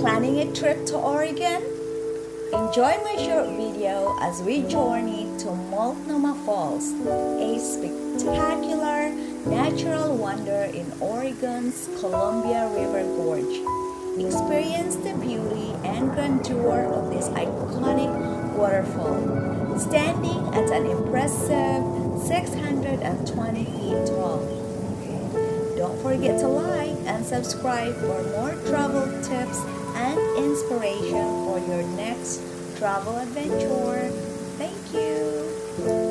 Planning a trip to Oregon? Enjoy my short video as we journey to Multnomah Falls, a spectacular natural wonder in Oregon's Columbia River Gorge. Experience the beauty and grandeur of this iconic waterfall, standing at an impressive 620 feet tall. Don't forget to like and subscribe for more travel tips and inspiration for your next travel adventure. Thank you.